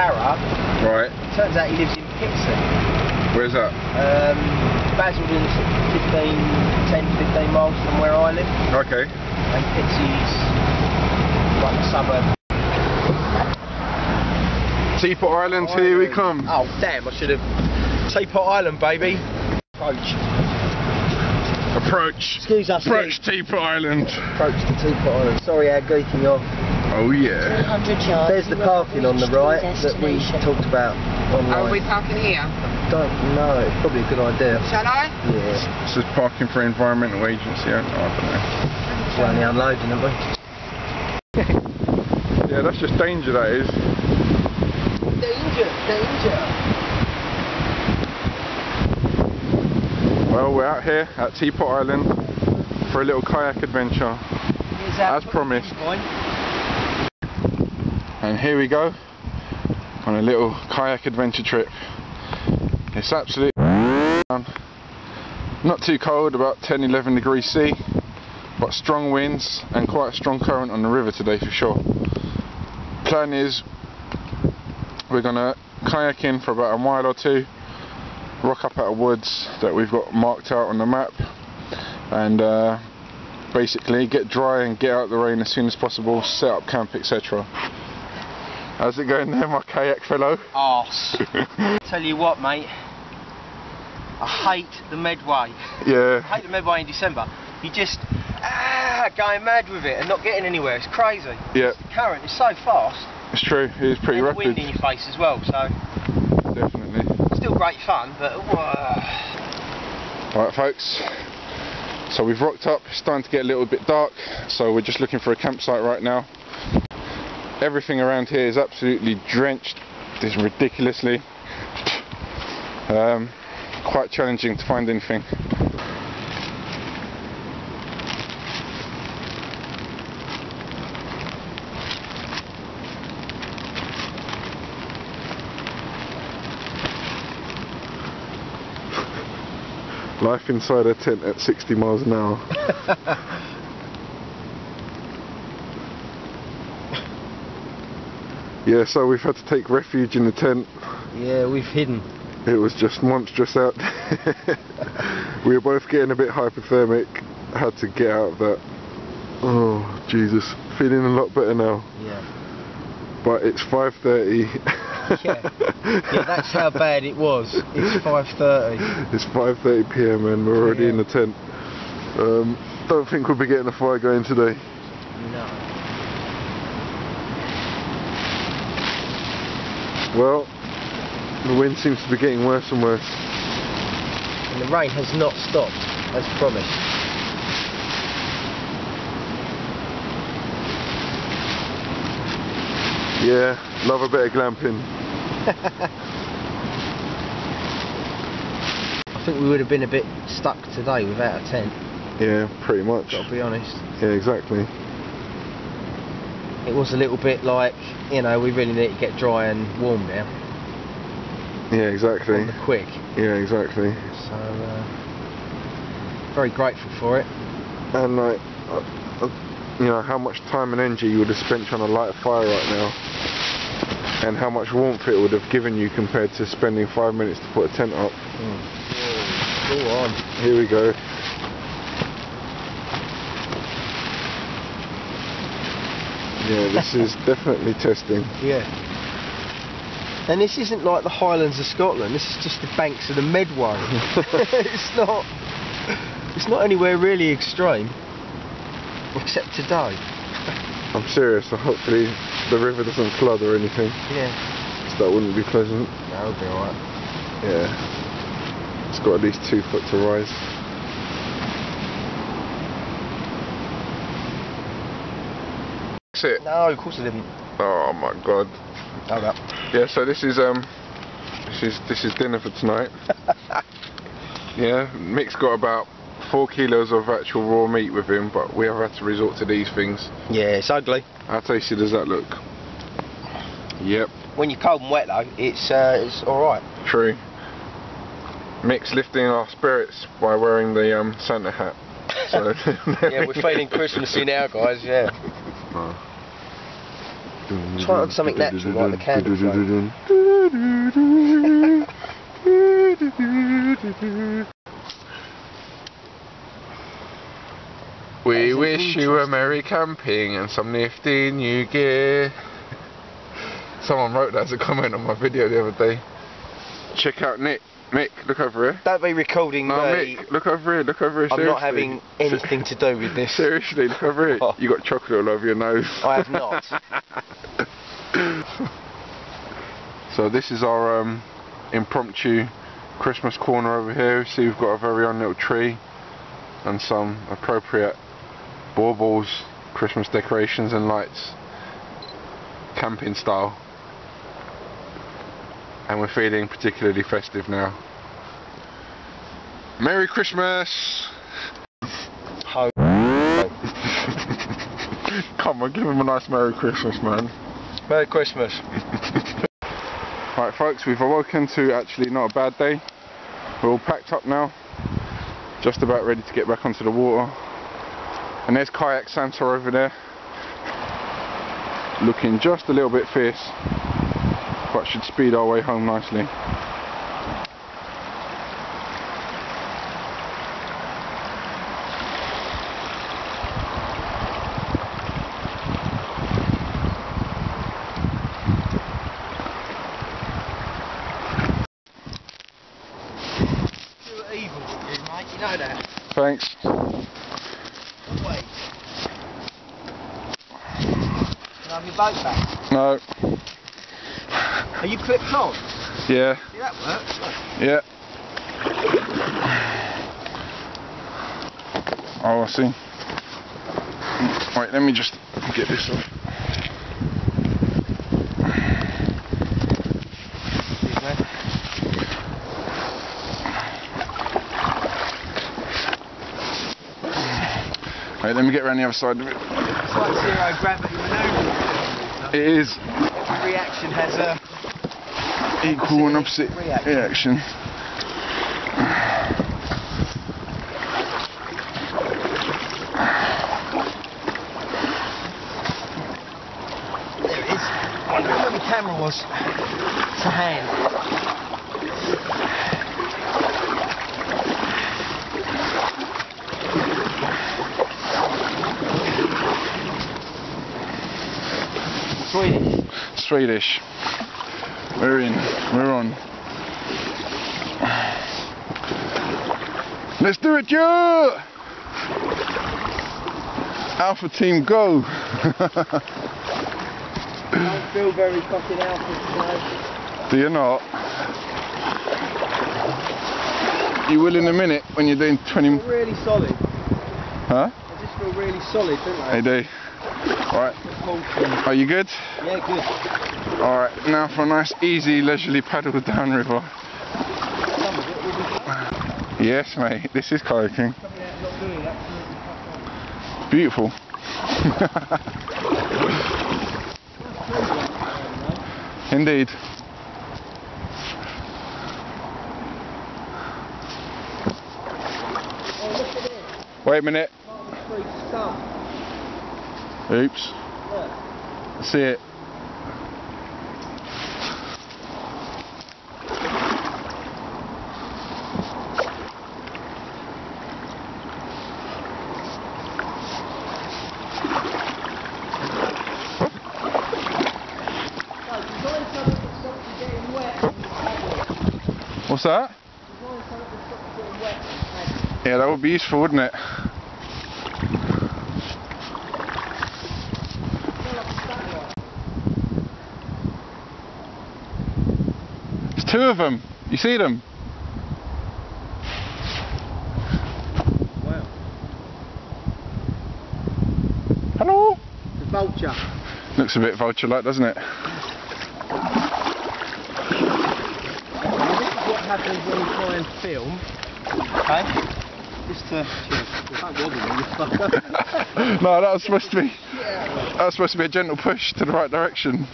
Cara. Right. Turns out he lives in Pitsea. Where's that? Basildon's 10-15 miles from where I live. Okay. And Pitsea's like a suburb. Teapot Island, here we come. Oh damn, I should have. Teapot Island, baby. Approach. Excuse us. Approach Teapot Island. Approach the Teapot Island. Sorry how geeky you are. Oh yeah. 200 yards. There's the parking on the right that we talked about online. Are we parking here? Don't know, it's probably a good idea. Shall I? Yeah. This is parking for environmental agency. I don't know. We're only unloading, aren't we? Yeah, that's just danger, that is. Danger. Well, we're out here at Teapot Island for a little kayak adventure, as promised. And here we go on a little kayak adventure trip. It's absolutely not too cold, about 10-11 degrees C, but strong winds and quite a strong current on the river today for sure. Plan is we're gonna kayak in for about a mile or two, rock up out of woods that we've got marked out on the map, and basically get dry and get out of the rain as soon as possible, set up camp, etc. How's it going there, my kayak fellow? Arse. Tell you what, mate, I hate the Medway. Yeah. I hate the Medway in December. You just going mad with it and not getting anywhere. It's crazy. Yeah. The current is so fast. It's true, it is pretty and rapid. the wind in your face as well, so definitely. still great fun, but Alright folks, so we've rocked up, it's starting to get a little bit dark, so we're just looking for a campsite right now. Everything around here is absolutely drenched, this is ridiculously. Quite challenging to find anything. Life inside a tent at 60 miles an hour. Yeah, so we've had to take refuge in the tent. yeah, we've hidden. It was just monstrous out there. We were both getting a bit hypothermic. Had to get out of that. Oh, Jesus. Feeling a lot better now. Yeah. But it's 5:30. Yeah, that's how bad it was. It's 5:30. It's 5:30 PM and we're already in the tent. Don't think we'll be getting a fire going today. No. Well, the wind seems to be getting worse and worse. And the rain has not stopped, as promised. Yeah, love a bit of glamping. I think we would have been a bit stuck today without a tent. Yeah, pretty much. Gotta be honest. Yeah, exactly. It was a little bit like, you know, we really need to get dry and warm now. Yeah, exactly. On the quick. Yeah, exactly. So, very grateful for it. And like, you know, how much time and energy you would have spent trying to light a fire right now, and how much warmth it would have given you compared to spending 5 minutes to put a tent up. Go on. Here we go. Yeah, this is definitely testing. Yeah. And this isn't like the Highlands of Scotland, this is just the banks of the Medway. It's not anywhere really extreme, except today. I'm serious, so hopefully the river doesn't flood or anything. Yeah. So that wouldn't be pleasant. That would be alright. Yeah. It's got at least 2 foot to rise. That's it. No, of course I didn't. Oh my god. Hold up. Yeah, so this is dinner for tonight. Yeah, Mick's got about 4 kilos of actual raw meat with him, but we have had to resort to these things. Yeah, it's ugly. How tasty does that look? Yep. When you're cold and wet though, it's alright. True. Mick's lifting our spirits by wearing the Santa hat. So yeah, we're feeling Christmassy now, guys, yeah. Try on something natural like the candle flame. We wish you a merry camping and some nifty new gear. Someone wrote that as a comment on my video the other day. Check out Nick. Mick, look over here. Don't be recording me. Mick, look over here, look over here. I'm not having anything to do with this. Seriously, look over here. Oh. You got chocolate all over your nose. I have not. So this is our impromptu Christmas corner over here. See, we've got our very own little tree and some appropriate baubles, Christmas decorations and lights, camping style. And we're feeling particularly festive now. Merry Christmas! Ho. Come on, give him a nice Merry Christmas, man. Merry Christmas. Right folks, we've awoken to actually not a bad day. We're all packed up now, just about ready to get back onto the water. And there's Kayak Santa over there, looking just a little bit fierce, but should speed our way home nicely. You're evil, you mate, you know that. Thanks. Wait. Can I have your boat back? No. Are you clipped on? Yeah. See, that works. Yeah. Oh, I see. Wait, let me just get this off. Wait, let me get around the other side of it. It's like zero gravity manoeuvre. It is. Reaction has a Equal and opposite reaction. There it is. I wonder where the camera was. It's a hand. Swedish. Swedish. We're in. We're on. Let's do it, Joe! Alpha team, go! I don't feel very fucking alpha today. Do you not? You will in a minute when you're doing 20. I feel really solid. Huh? I just feel really solid, don't I? I do. Alright. Are you good? Yeah, good. Alright, now for a nice, easy, leisurely paddle down river. Some of it will be fun. Yes, mate, this is kayaking. Coming out not doing absolutely fuck Beautiful. Indeed. Oh, look at this. Wait a minute. Part of the free stump. Oops. Look. See it. What's that? Yeah, that would be useful, wouldn't it? There's two of them. You see them? Wow. Hello? The vulture. Looks a bit vulture-like, doesn't it? What happens when you try and film? Okay. Just to don't wobble me, you fucker. No, that was supposed to be. That was supposed to be a gentle push to the right direction.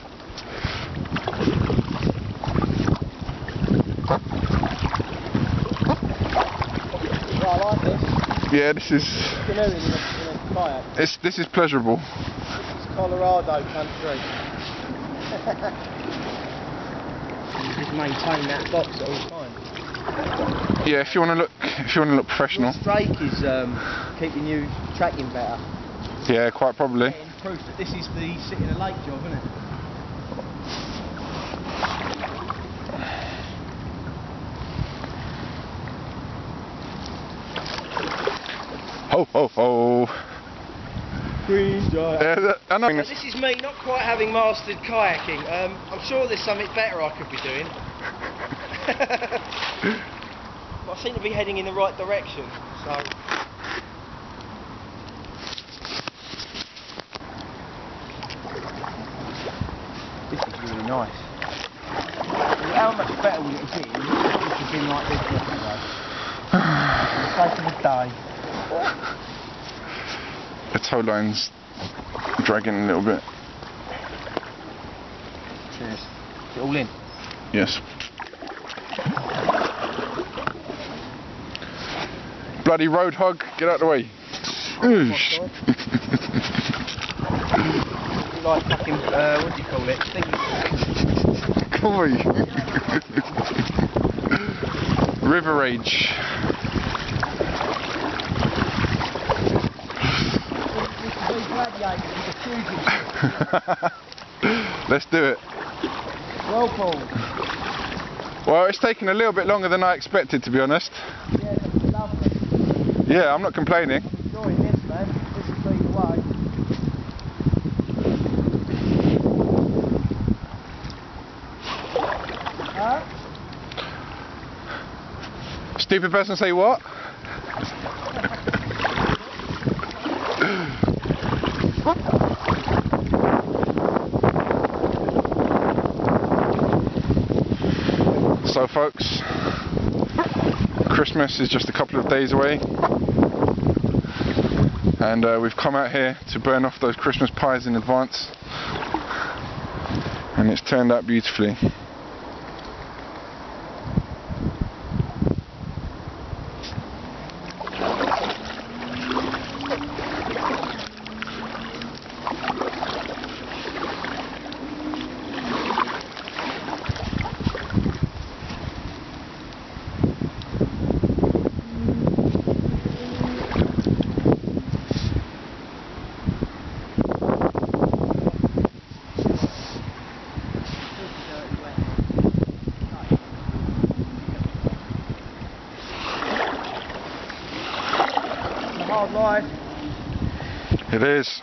Well, I like this. Yeah, this is. Canoeing in a kayak. This is pleasurable. This is Colorado country. Just maintain that box at all times. Yeah, if you want to look professional. Your strake is keeping you tracking better. Yeah, quite probably. Getting proof that this is the sit in a lake job, isn't it? Ho ho ho! Green giant. I know. This is me not quite having mastered kayaking. I'm sure there's something better I could be doing. But I seem to be heading in the right direction, so... This is really nice. How much better would it have been if it had been like this yesterday? For the sake of the day. The tow line's dragging a little bit. Cheers. Is it all in? Yes. Bloody road hog, get out of the way. Oosh. Like fucking, what do you call it? Koi. River rage. Let's do it. Well pulled. Well, it's taken a little bit longer than I expected, to be honest. Yeah, that's lovely. Yeah, I'm not complaining. Enjoying this, man. This is the way. Huh? Stupid person say what? So folks, Christmas is just a couple of days away, and we've come out here to burn off those Christmas pies in advance, and it's turned out beautifully. Hard life. It is.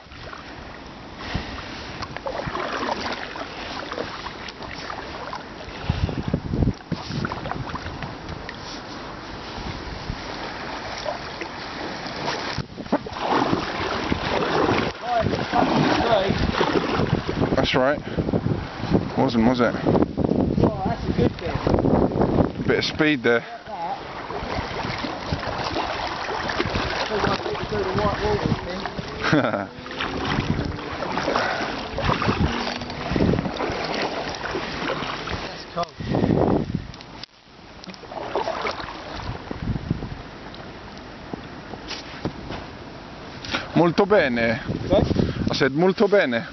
That's right. Wasn't, was it? Oh, that's a good thing. A bit of speed there. Do the white water thing. That's cold. Molto bene. What? I said molto bene.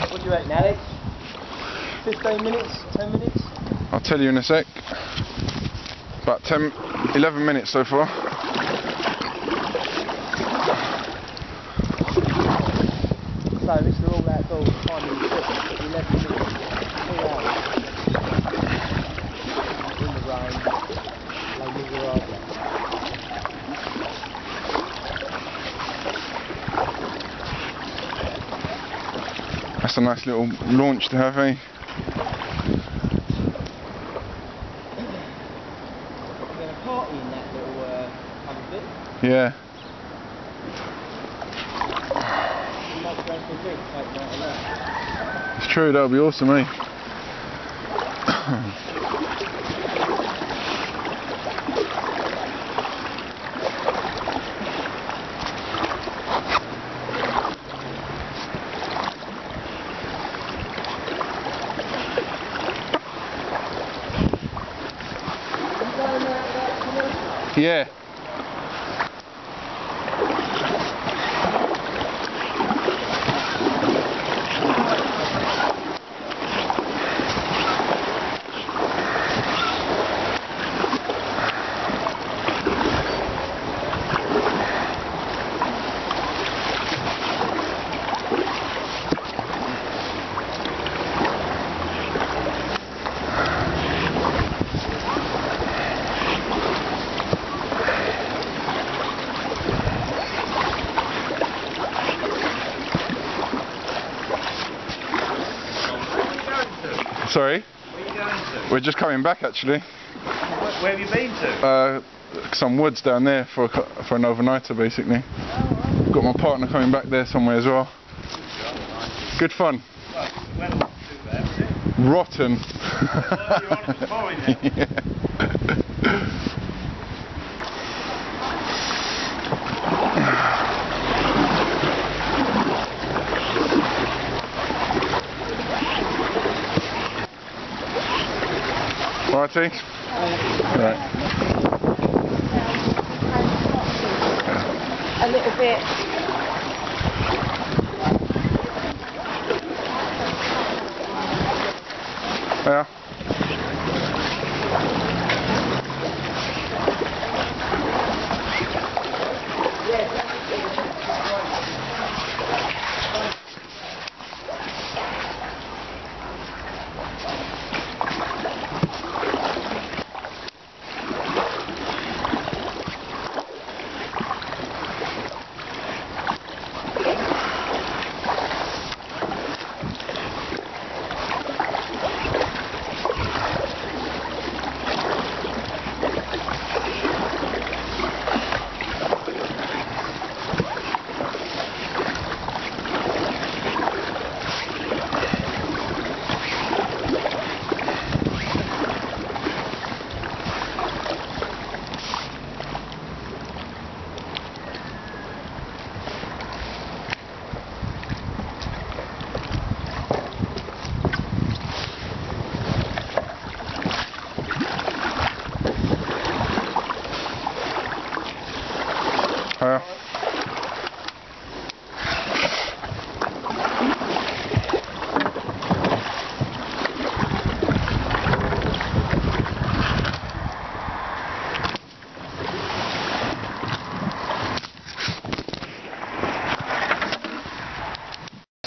What do you reckon, Alex? 15 minutes? 10 minutes? I'll tell you in a sec. About 11 minutes so far. So this is all outdoors, time in 11 minutes, 2 hours. In the rain, like miserable. That's a nice little launch to have, eh? We're going to party in that little covered bit. Yeah. You might go for a drink, take one of that. It's true, that'll be awesome, eh? Yeah. Sorry? Where are you going to? We're just coming back actually. Where have you been to? Some woods down there for an overnighter basically. Got my partner coming back there somewhere as well. Good fun. Well, it went on too bad, was it? Rotten. Oh, you're on to tomorrow now. Righty? Right. A little bit. Yeah.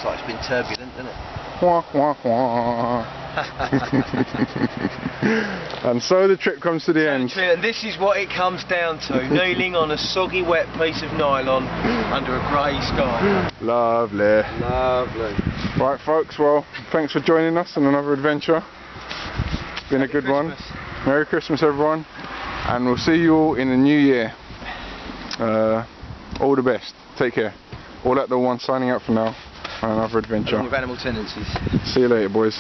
It's been turbulent, isn't it? Wah, wah, wah. And so the trip comes to the end. And this is what it comes down to, kneeling on a soggy wet piece of nylon under a grey sky. Lovely. Lovely. Right folks, well, thanks for joining us on another adventure. It's been a good one. Merry Christmas everyone. And we'll see you all in the new year. All the best. Take care. All at the one signing out for now on another adventure. Along with animal tendencies. See you later boys.